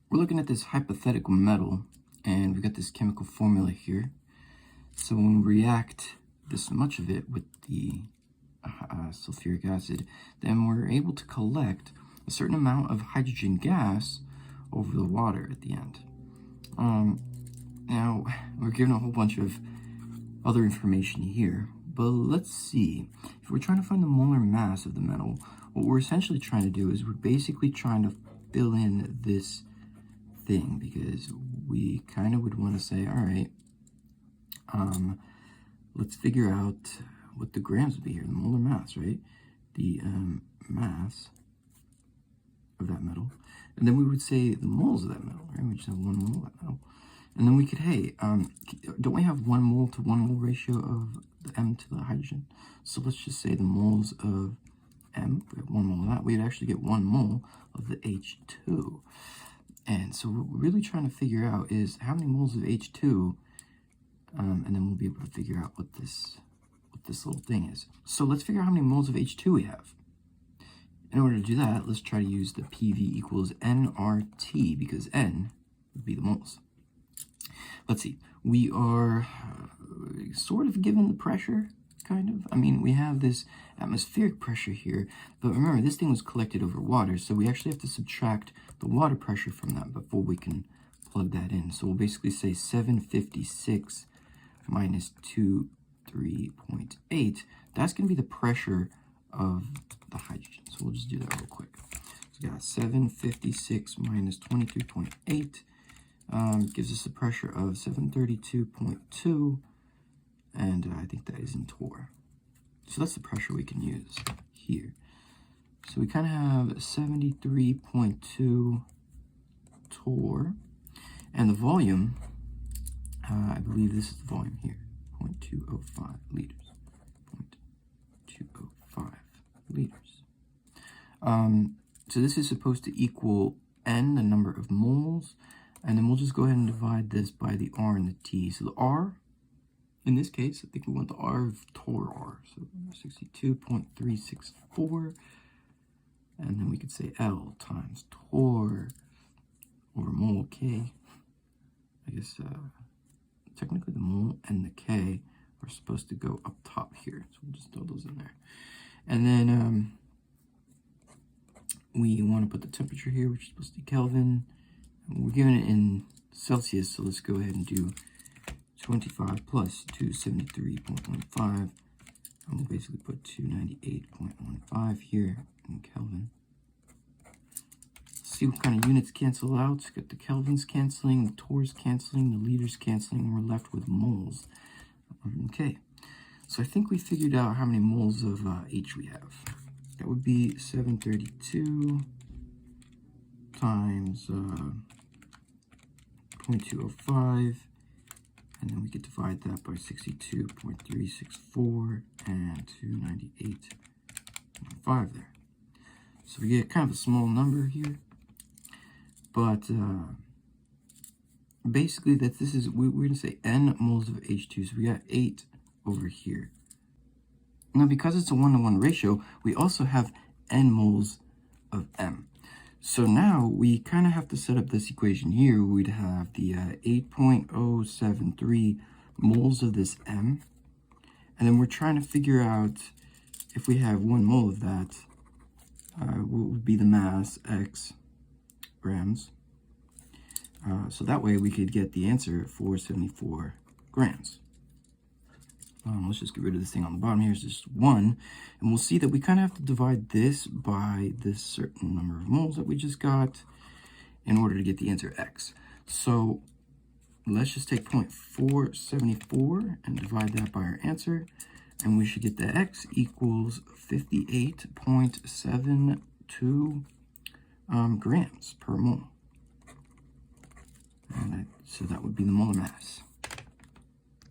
we're looking at this hypothetical metal, and we've got this chemical formula here. So when we react this much of it with the sulfuric acid, then we're able to collect a certain amount of hydrogen gas over the water at the end. Now, we're given a whole bunch of other information here, but let's see. If we're trying to find the molar mass of the metal, what we're essentially trying to do is we're basically trying to fill in this thing, because we kind of would want to say, all right, let's figure out what the grams would be here, the molar mass, right? The mass of that metal. And then we would say the moles of that metal, right? We just have 1 mole of that metal. And then we could, hey, don't we have 1 mole to 1 mole ratio of the M to the hydrogen? So let's just say the moles of M, we have 1 mole of that, we'd actually get 1 mole of the H2. And so what we're really trying to figure out is how many moles of H2, and then we'll be able to figure out what this little thing is. So let's figure out how many moles of H2 we have. In order to do that, let's try to use the PV equals nRT, because N would be the moles. Let's see, we are sort of given the pressure, kind of. I mean, we have this atmospheric pressure here, but remember, this thing was collected over water, so we actually have to subtract the water pressure from that before we can plug that in. So we'll basically say 756 minus 23.8. That's going to be the pressure of the hydrogen. So we'll just do that real quick. So we got 756 minus 23.8. Gives us a pressure of 732.2, and I think that is in torr. So that's the pressure we can use here. So we kind of have 73.2 torr, and the volume, I believe this is the volume here, 0.205 liters. 0.205 liters. So this is supposed to equal N, the number of moles, and then we'll just go ahead and divide this by the R and the T. So the R, in this case, I think we want the R of torr R. So 62.364. And then we could say L times torr over mole K. I guess technically the mole and the K are supposed to go up top here. So we'll just throw those in there. And then we want to put the temperature here, which is supposed to be Kelvin. We're given it in Celsius, so let's go ahead and do 25 plus 273.15, and we'll basically put 298.15 here in Kelvin. See what kind of units cancel out. So got the kelvins canceling, the torrs canceling, the liters canceling, and we're left with moles. Okay, so I think we figured out how many moles of H we have. That would be 732 times 0.205, and then we could divide that by 62.364 and 298.5 there. So we get kind of a small number here, but basically that this is, we're going to say N moles of H2, so we got 8 over here. Now because it's a 1-to-1 ratio, we also have N moles of M. So now we kind of have to set up this equation here. We'd have the 8.073 moles of this M, and then we're trying to figure out if we have 1 mole of that, what would be the mass, X grams. So that way we could get the answer for 74 grams. Let's just get rid of this thing on the bottom here. It's just 1. And we'll see that we kind of have to divide this by this certain number of moles that we just got in order to get the answer X. So let's just take 0.474 and divide that by our answer. And we should get the X equals 58.72 grams per mole. And so that would be the molar mass.